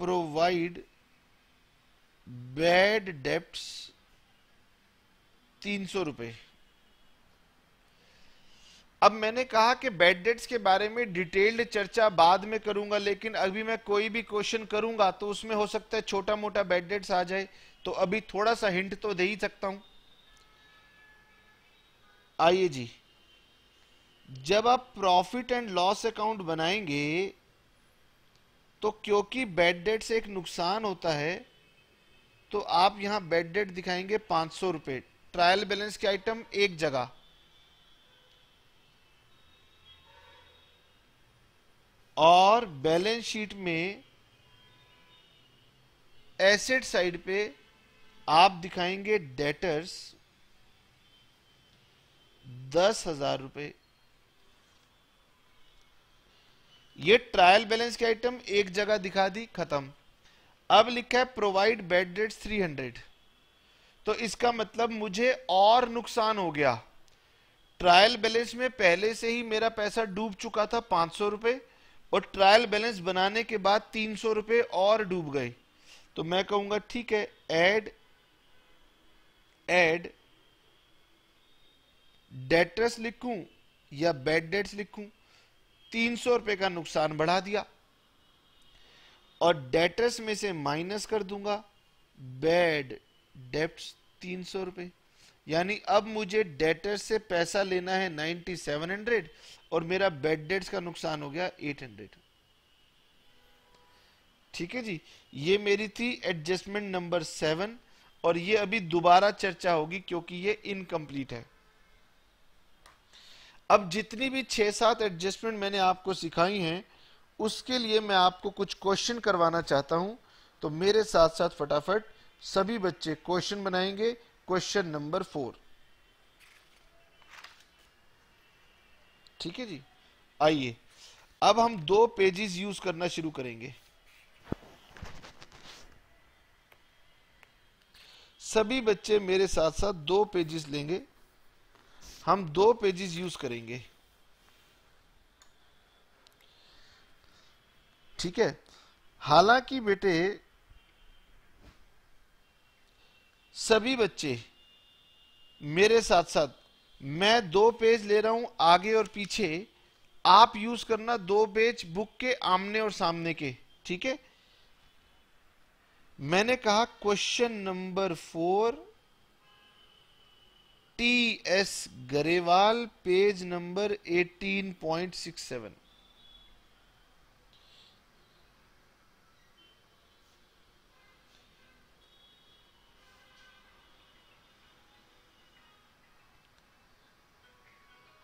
प्रोवाइड बैड डेप्ट्स 300 रुपए। अब मैंने कहा कि बैड डेट्स के बारे में डिटेल्ड चर्चा बाद में करूंगा, लेकिन अभी मैं कोई भी क्वेश्चन करूंगा तो उसमें हो सकता है छोटा मोटा बैड डेट्स आ जाए, तो अभी थोड़ा सा हिंट तो दे ही सकता हूं। आइए जी, जब आप प्रॉफिट एंड लॉस अकाउंट बनाएंगे तो क्योंकि बैड डेट से एक नुकसान होता है, तो आप यहां बैड डेट दिखाएंगे 500 रुपए। ट्रायल बैलेंस के आइटम एक जगह, और बैलेंस शीट में एसेट साइड पे आप दिखाएंगे डेटर्स 10,000 रुपए। ये ट्रायल बैलेंस के आइटम एक जगह दिखा दी, खत्म। अब लिखा है प्रोवाइड बैड डेट्स 300, तो इसका मतलब मुझे और नुकसान हो गया। ट्रायल बैलेंस में पहले से ही मेरा पैसा डूब चुका था 500 रुपए, और ट्रायल बैलेंस बनाने के बाद 300 रुपए और डूब गए। तो मैं कहूंगा ठीक है, ऐड डेटर्स लिखूं या बैड डेट्स लिखूं। 300 रुपए का नुकसान बढ़ा दिया, और डेटर्स में से माइनस कर दूंगा बैड डेट्स 300 रुपए। यानी अब मुझे डेटर्स से पैसा लेना है 9700, और मेरा बैड डेट्स का नुकसान हो गया 800। ठीक है जी, ये मेरी थी एडजस्टमेंट नंबर 7, और ये अभी दोबारा चर्चा होगी क्योंकि ये इनकम्प्लीट है। अब जितनी भी 6-7 एडजस्टमेंट मैंने आपको सिखाई हैं, उसके लिए मैं आपको कुछ क्वेश्चन करवाना चाहता हूं, तो मेरे साथ साथ फटाफट सभी बच्चे क्वेश्चन बनाएंगे। क्वेश्चन नंबर 4, ठीक है जी। आइए, अब हम 2 पेजेस यूज करना शुरू करेंगे। सभी बच्चे मेरे साथ साथ 2 पेजेस लेंगे, हम 2 पेजेस यूज करेंगे, ठीक है। हालांकि बेटे सभी बच्चे मेरे साथ साथ, मैं 2 पेज ले रहा हूं आगे और पीछे, आप यूज करना 2 पेज बुक के आमने और सामने के, ठीक है। मैंने कहा question number 4 T S. Grewal, page number 18.67।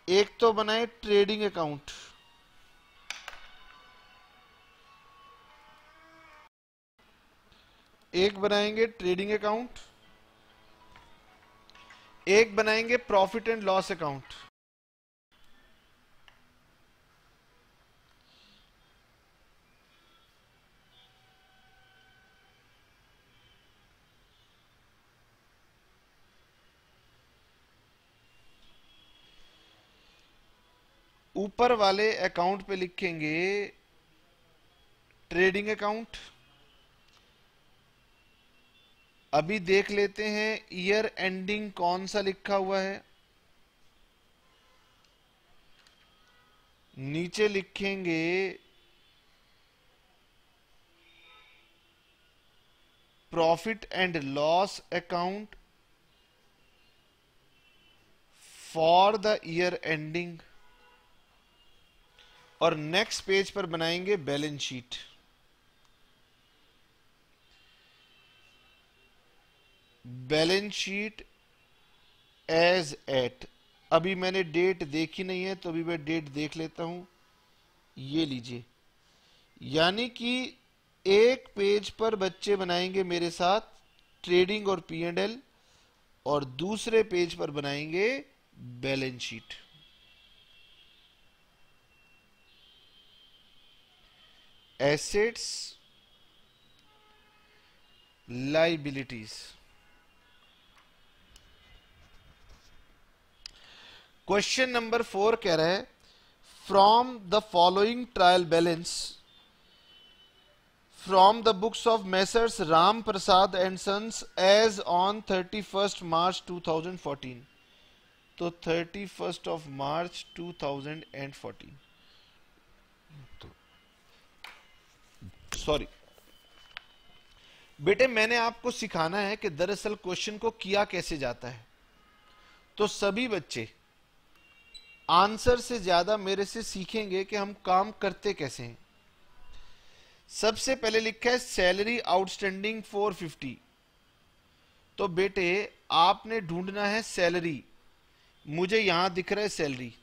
एक तो बनाए ट्रेडिंग अकाउंट, एक बनाएंगे ट्रेडिंग अकाउंट, एक बनाएंगे प्रॉफिट एंड लॉस अकाउंट। ऊपर वाले अकाउंट पे लिखेंगे ट्रेडिंग अकाउंट। अभी देख लेते हैं ईयर एंडिंग कौन सा लिखा हुआ है। नीचे लिखेंगे profit and loss account for the year ending, और नेक्स्ट पेज पर बनाएंगे balance sheet. Balance sheet as at, अभी मैंने डेट देखी नहीं है तो अभी मैं डेट देख लेता हूं। ये लीजिए, यानी कि एक पेज पर बच्चे बनाएंगे मेरे साथ ट्रेडिंग और P&L, और दूसरे पेज पर बनाएंगे balance sheet. Assets, liabilities. Question number 4 कह रहा है from the following trial balance from the books of messrs Ram Prasad and sons as on 31 March 2014। तो 31 मार्च 2014, सॉरी बेटे, मैंने आपको सिखाना है कि दरअसल क्वेश्चन को किया कैसे जाता है। तो सभी बच्चे आंसर से ज्यादा मेरे से सीखेंगे कि हम काम करते कैसे हैं। सबसे पहले लिखा है सैलरी आउटस्टैंडिंग 450। तो बेटे आपने ढूंढना है सैलरी, मुझे यहां दिख रहा है सैलरी,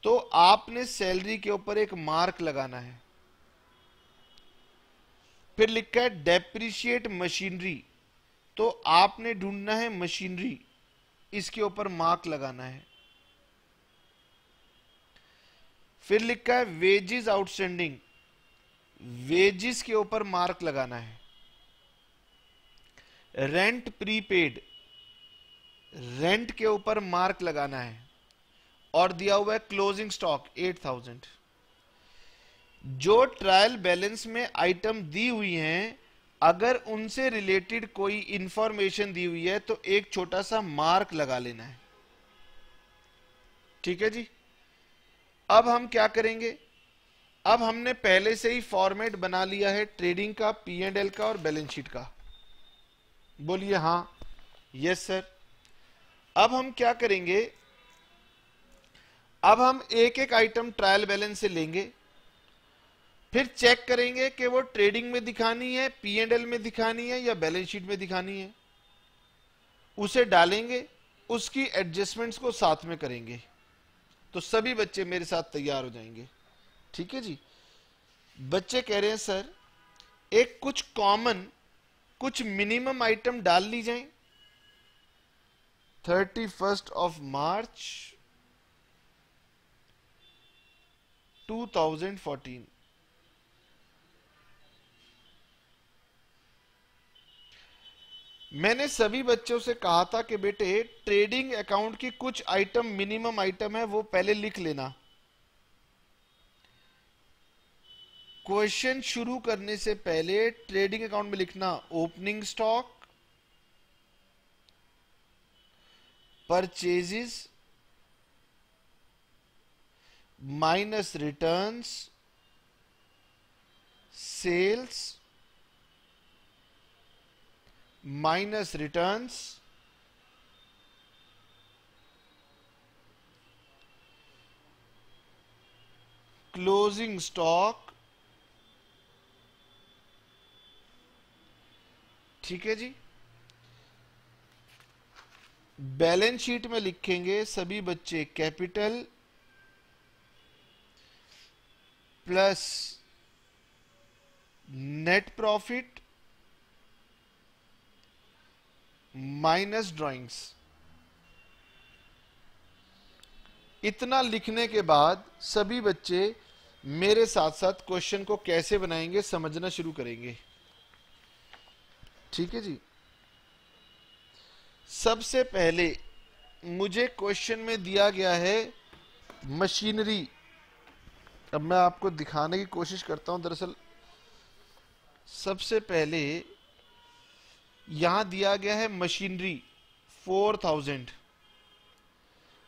तो आपने सैलरी के ऊपर एक मार्क लगाना है। फिर लिखा है डेप्रिशिएट मशीनरी, तो आपने ढूंढना है मशीनरी, इसके ऊपर मार्क लगाना है। फिर लिखा है वेजेस आउटस्टैंडिंग, वेजेस के ऊपर मार्क लगाना है। रेंट प्रीपेड, रेंट के ऊपर मार्क लगाना है। और दिया हुआ है क्लोजिंग स्टॉक 8000। जो ट्रायल बैलेंस में आइटम दी हुई हैं, अगर उनसे रिलेटेड कोई इंफॉर्मेशन दी हुई है तो एक छोटा सा मार्क लगा लेना है। ठीक है जी। अब हम क्या करेंगे, अब हमने पहले से ही फॉर्मेट बना लिया है ट्रेडिंग का, P&L का और बैलेंस शीट का। बोलिए हां, यस सर। अब हम क्या करेंगे, अब हम एक एक आइटम ट्रायल बैलेंस से लेंगे, फिर चेक करेंगे कि वो ट्रेडिंग में दिखानी है, P&L में दिखानी है या बैलेंस शीट में दिखानी है। उसे डालेंगे, उसकी एडजस्टमेंट्स को साथ में करेंगे, तो सभी बच्चे मेरे साथ तैयार हो जाएंगे। ठीक है जी। बच्चे कह रहे हैं सर एक कुछ कॉमन, कुछ मिनिमम आइटम डाल ली जाए। 31 मार्च 2014। मैंने सभी बच्चों से कहा था कि बेटे ट्रेडिंग अकाउंट की कुछ आइटम मिनिमम आइटम है, वो पहले लिख लेना। क्वेश्चन शुरू करने से पहले ट्रेडिंग अकाउंट में लिखना opening stock, purchases minus returns, sales minus returns, closing stock. ठीक है जी। बैलेंस शीट में लिखेंगे सभी बच्चे capital plus net profit minus drawings. इतना लिखने के बाद सभी बच्चे मेरे साथ साथ क्वेश्चन को कैसे बनाएंगे समझना शुरू करेंगे। ठीक है जी। सबसे पहले मुझे क्वेश्चन में दिया गया है मशीनरी। अब मैं आपको दिखाने की कोशिश करता हूं। दरअसल सबसे पहले यहां दिया गया है मशीनरी 4000,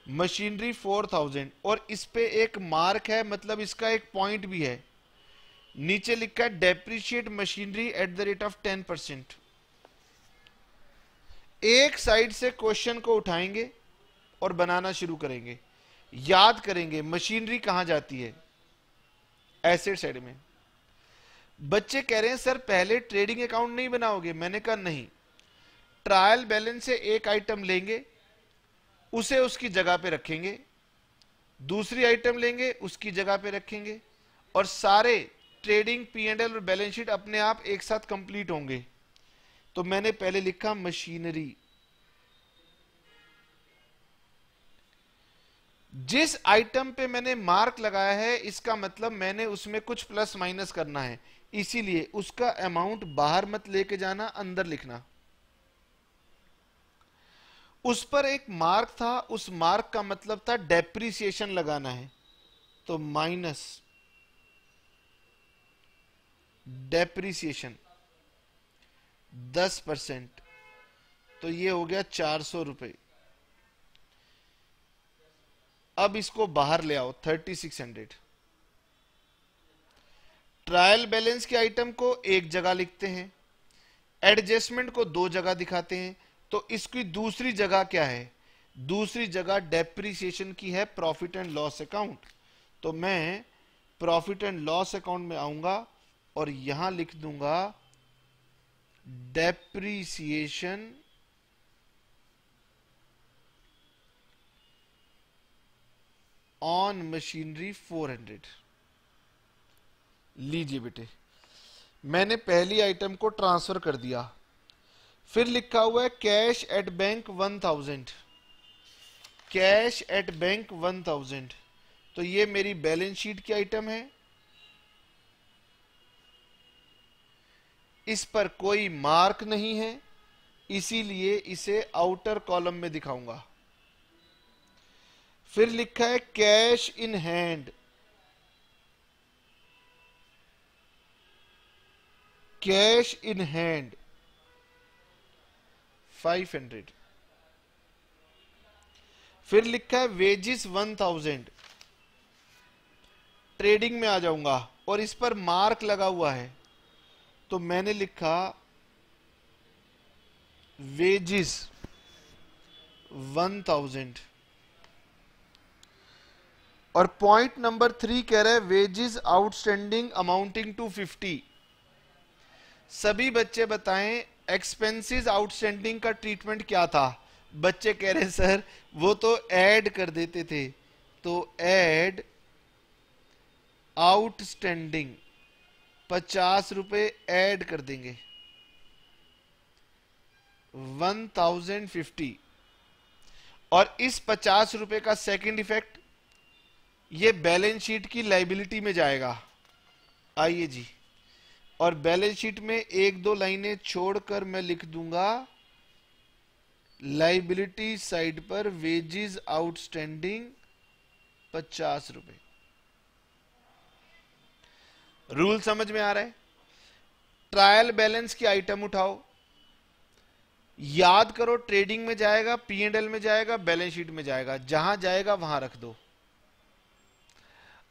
मशीनरी 4000, और इस पे एक मार्क है, मतलब इसका एक पॉइंट भी है। नीचे लिखा है depreciate machinery at the rate of 10%। एक साइड से क्वेश्चन को उठाएंगे और बनाना शुरू करेंगे। याद करेंगे मशीनरी कहां जाती है, एसेट साइड में। बच्चे कह रहे हैं सर पहले ट्रेडिंग अकाउंट नहीं बनाओगे? मैंने कहा नहीं, ट्रायल बैलेंस से एक आइटम लेंगे, उसे उसकी जगह पे रखेंगे, दूसरी आइटम लेंगे उसकी जगह पे रखेंगे, और सारे ट्रेडिंग P&L और बैलेंस शीट अपने आप एक साथ कंप्लीट होंगे। तो मैंने पहले लिखा मशीनरी। जिस आइटम पे मैंने मार्क लगाया है इसका मतलब मैंने उसमें कुछ प्लस माइनस करना है, इसीलिए उसका अमाउंट बाहर मत लेके जाना, अंदर लिखना। उस पर एक मार्क था, उस मार्क का मतलब था डेप्रिसिएशन लगाना है, तो माइनस डेप्रिसिएशन 10%, तो ये हो गया 400 रुपए। अब इसको बाहर ले आओ 3600। ट्रायल बैलेंस के आइटम को एक जगह लिखते हैं, एडजस्टमेंट को दो जगह दिखाते हैं, तो इसकी दूसरी जगह क्या है? दूसरी जगह डेप्रिसिएशन की है प्रॉफिट एंड लॉस अकाउंट। तो मैं प्रॉफिट एंड लॉस अकाउंट में आऊंगा और यहां लिख दूंगा डेप्रिसिएशन ऑन मशीनरी 400। लीजिए बेटे, मैंने पहली आइटम को ट्रांसफर कर दिया। फिर लिखा हुआ है cash at bank 1000। Cash at bank 1000, तो ये मेरी बैलेंस शीट की आइटम है। इस पर कोई मार्क नहीं है, इसीलिए इसे आउटर कॉलम में दिखाऊंगा। फिर लिखा है cash in hand. Cash in hand 500। फिर लिखा है वेजिस 1000। ट्रेडिंग में आ जाऊंगा और इस पर मार्क लगा हुआ है, तो मैंने लिखा वेजिस 1000। और पॉइंट नंबर 3 कह रहा है वेजिस आउटस्टैंडिंग अमाउंटिंग टू 50। सभी बच्चे बताएं एक्सपेंसेस आउटस्टैंडिंग का ट्रीटमेंट क्या था? बच्चे कह रहे हैं सर वो तो ऐड कर देते थे, तो ऐड आउटस्टैंडिंग 50 रुपए ऐड कर देंगे 1050। और इस 50 रुपए का सेकंड इफेक्ट ये बैलेंस शीट की लायबिलिटी में जाएगा। आइए जी, और बैलेंस शीट में एक दो लाइनें छोड़कर मैं लिख दूंगा लायबिलिटी साइड पर वेजेस आउटस्टैंडिंग 50 रुपए। रूल समझ में आ रहा है? ट्रायल बैलेंस की आइटम उठाओ, याद करो ट्रेडिंग में जाएगा, P&L में जाएगा, बैलेंस शीट में जाएगा, जहां जाएगा वहां रख दो।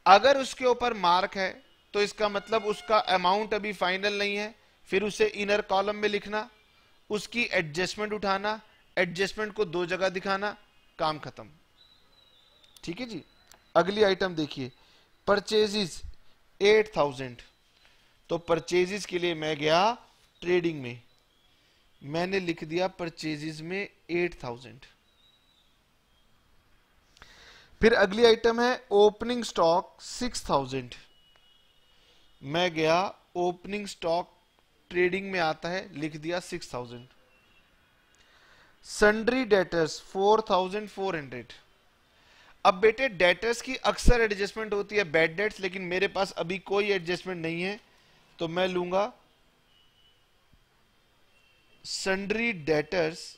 अगर उसके ऊपर मार्क है तो इसका मतलब उसका अमाउंट अभी फाइनल नहीं है, फिर उसे इनर कॉलम में लिखना, उसकी एडजस्टमेंट उठाना, एडजस्टमेंट को दो जगह दिखाना, काम खत्म। ठीक है जी। अगली आइटम देखिए, परचेजेस 8000। तो परचेजेस के लिए मैं गया ट्रेडिंग में, मैंने लिख दिया परचेजेस में 8000। फिर अगली आइटम है ओपनिंग स्टॉक 6000। मैं गया ओपनिंग स्टॉक ट्रेडिंग में आता है, लिख दिया 6000। Sundry debtors 4400। अब बेटे डेटर्स की अक्सर एडजस्टमेंट होती है बैड डेट्स, लेकिन मेरे पास अभी कोई एडजस्टमेंट नहीं है, तो मैं लूंगा सन्ड्री डेटर्स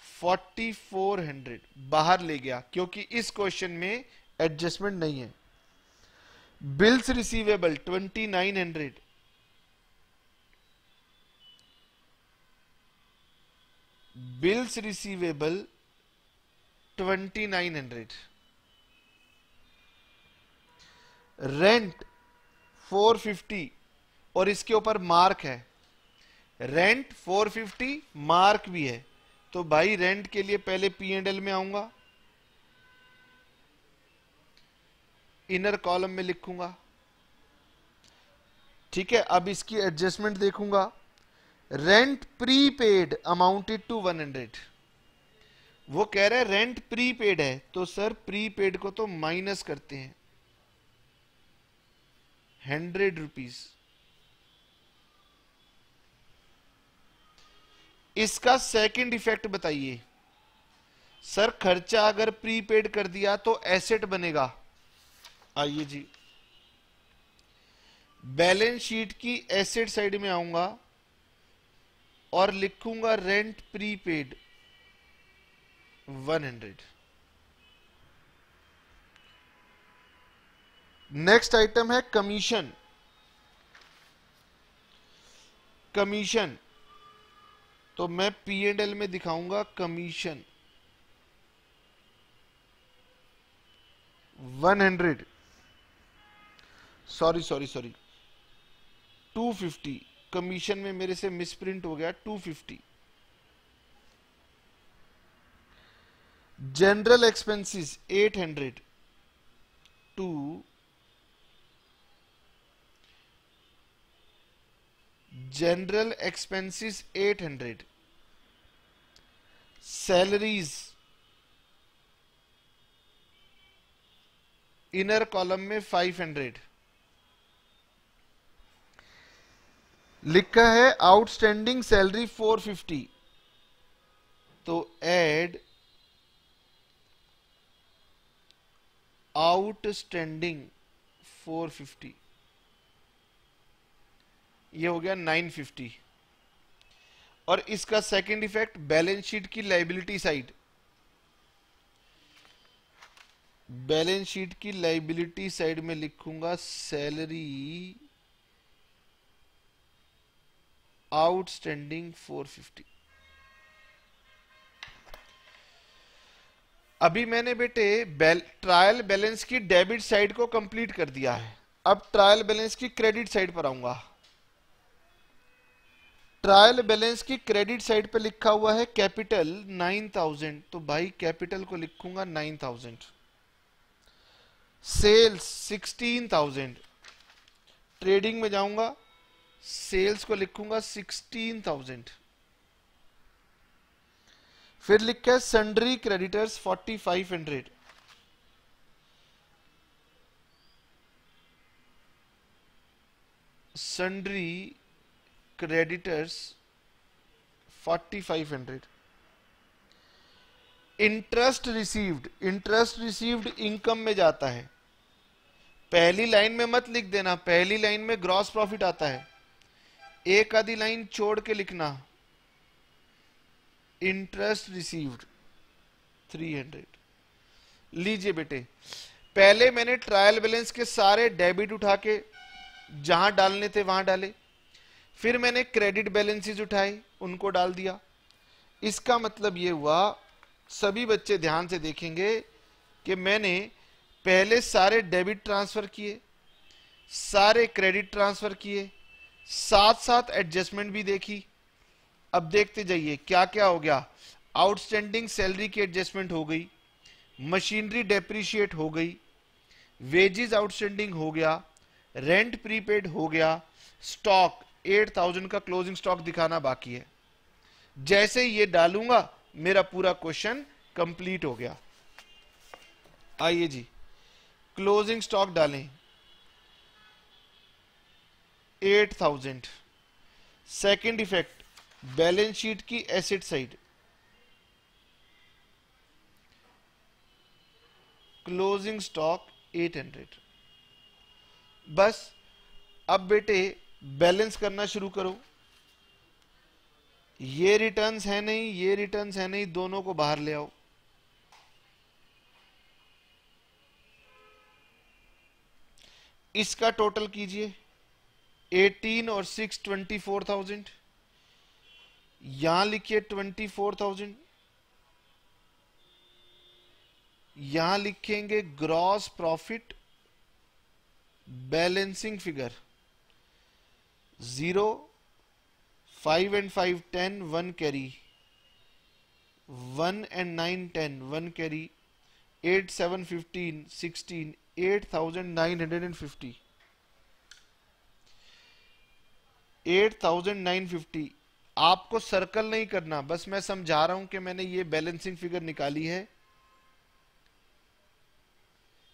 4400 बाहर ले गया, क्योंकि इस क्वेश्चन में एडजस्टमेंट नहीं है। Bills receivable 2900। Bills receivable 2900। Rent 450 और इसके ऊपर मार्क है, रेंट 450 मार्क भी है, तो भाई रेंट के लिए पहले P&L में आऊंगा, इनर कॉलम में लिखूंगा। ठीक है, अब इसकी एडजस्टमेंट देखूंगा। Rent prepaid amounted to 100। वो कह रहे हैं रेंट प्रीपेड है, तो सर प्रीपेड को तो माइनस करते हैं 100 रुपीज। इसका सेकंड इफेक्ट बताइए। सर खर्चा अगर प्रीपेड कर दिया तो एसेट बनेगा। आइए जी, बैलेंस शीट की एसेट साइड में आऊंगा और लिखूंगा रेंट प्रीपेड 100। नेक्स्ट आइटम है कमीशन। कमीशन तो मैं P&L में दिखाऊंगा कमीशन 100, सॉरी 250, कमीशन में मेरे से मिसप्रिंट हो गया, 250। General expenses 800 to general expenses 800, salaries inner column में 500, लिखा है आउटस्टैंडिंग सैलरी 450, तो ऐड आउटस्टैंडिंग 450, ये हो गया 950। और इसका सेकंड इफेक्ट बैलेंस शीट की लाइबिलिटी साइड, बैलेंस शीट की लाइबिलिटी साइड में लिखूंगा सैलरी आउटस्टैंडिंग 450। अभी मैंने बेटे ट्रायल बैलेंस की डेबिट साइड को कंप्लीट कर दिया है। अब ट्रायल बैलेंस की क्रेडिट साइड पर आऊंगा। ट्रायल बैलेंस की क्रेडिट साइड पे लिखा हुआ है कैपिटल 9000, तो भाई कैपिटल को लिखूंगा 9000, सेल्स 16000, ट्रेडिंग में जाऊंगा, सेल्स को लिखूंगा 16000, फिर लिखा है sundry creditors 4500, sundry creditors 4500, interest received income में जाता है। पहली लाइन में मत लिख देना, पहली लाइन में ग्रॉस प्रॉफिट आता है, एक आधी लाइन छोड़ के लिखना, इंटरेस्ट रिसीव्ड 300। लीजिए बेटे, पहले मैंने ट्रायल बैलेंस के सारे डेबिट उठा के जहां डालने थे वहां डाले, फिर मैंने क्रेडिट बैलेंसेस उठाए, उनको डाल दिया। इसका मतलब ये हुआ, सभी बच्चे ध्यान से देखेंगे कि मैंने पहले सारे डेबिट ट्रांसफर किए, सारे क्रेडिट ट्रांसफर किए, साथ साथ एडजस्टमेंट भी देखी। अब देखते जाइए क्या क्या हो गया। आउटस्टैंडिंग सैलरी की एडजस्टमेंट हो गई, मशीनरी डेप्रिशिएट हो गई, वेजेस आउटस्टैंडिंग हो गया, रेंट प्रीपेड हो गया, स्टॉक 8000 का क्लोजिंग स्टॉक दिखाना बाकी है। जैसे ही ये डालूंगा मेरा पूरा क्वेश्चन कंप्लीट हो गया। आइए जी, क्लोजिंग स्टॉक डालें 8000। सेकंड इफेक्ट, बैलेंस शीट की एसेट साइड, क्लोजिंग स्टॉक 800। बस अब बेटे बैलेंस करना शुरू करो। ये रिटर्न्स है नहीं, ये रिटर्न्स है नहीं, दोनों को बाहर ले आओ। इसका टोटल कीजिए, 18 और 6 24,000, यहां लिखिए 24,000, यहां लिखेंगे gross profit balancing figure 0, 5 and 5 10, 1 carry, 1 and 9 10, 1 carry, 8 7 15 16, 8,950, 8,950। आपको सर्कल नहीं करना, बस मैं समझा रहा हूं कि मैंने ये बैलेंसिंग फिगर निकाली है।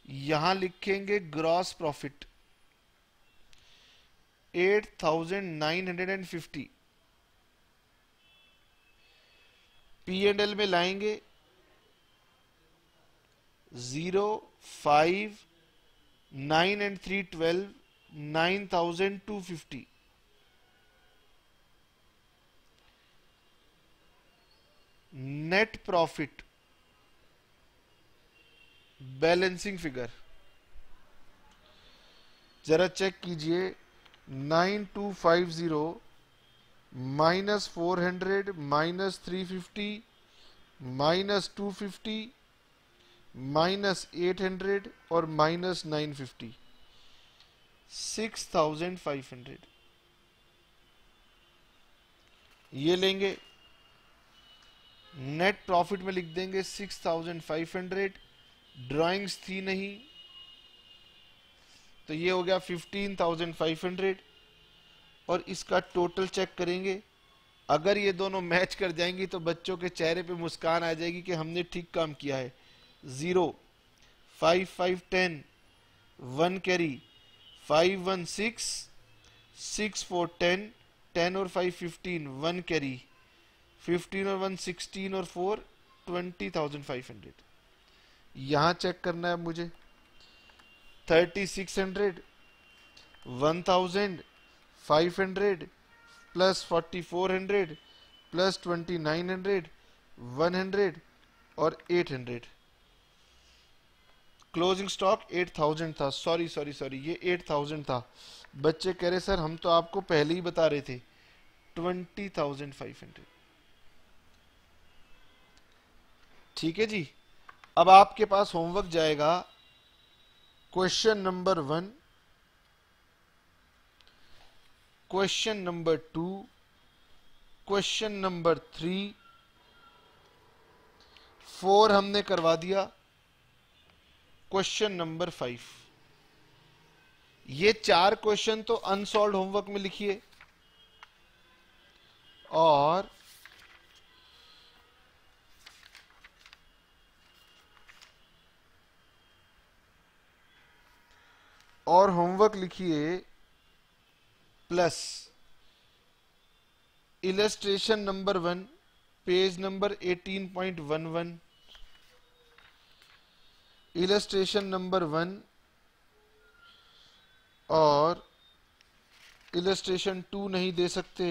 यहां लिखेंगे ग्रॉस प्रॉफिट 8,950, P&L में लाएंगे 0, 5, 9 and 3 12, 9,250। Net profit balancing figure जरा चेक कीजिए, 9250 -400 -350 -250 -800 और -950, 6500 ये लेंगे। नेट प्रॉफिट में लिख देंगे 6500। ड्राइंग्स थी नहीं तो ये हो गया 15500। और इसका टोटल चेक करेंगे, अगर ये दोनों मैच कर जाएंगी तो बच्चों के चेहरे पे मुस्कान आ जाएगी कि हमने ठीक काम किया है। 0 5 5 10 1 कैरी 5 1 6 6 4 10 10 और 5 15 1 कैरी 15 और 1 16 और 4 20,500। यहां चेक करना है मुझे 3600 1000 500 प्लस 4400 प्लस 2900 100 और 800। क्लोजिंग स्टॉक 8000 था। सॉरी ये 8000 था। बच्चे कह रहे सर हम तो आपको पहले ही बता रहे थे 20,500। ठीक है जी। अब आपके पास होमवर्क जाएगा question number 1, question number 2, question number 3, 4 हमने करवा दिया, क्वेश्चन नंबर 5। ये 4 क्वेश्चन तो अनसॉल्व होमवर्क में लिखिए और होमवर्क लिखिए plus illustration number 1 page number 18.11, illustration number 1 और इलस्ट्रेशन 2 नहीं दे सकते,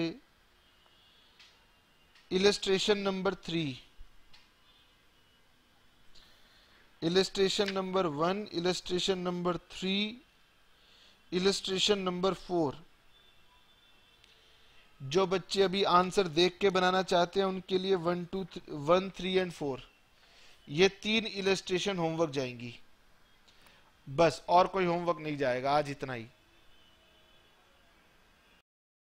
illustration number 3, illustration number 1, illustration number 3, illustration number 4। जो बच्चे अभी आंसर देख के बनाना चाहते हैं उनके लिए 1 2 1 3 एंड 4 ये 3 इलस्ट्रेशन होमवर्क जाएंगी। बस और कोई होमवर्क नहीं जाएगा, आज इतना ही।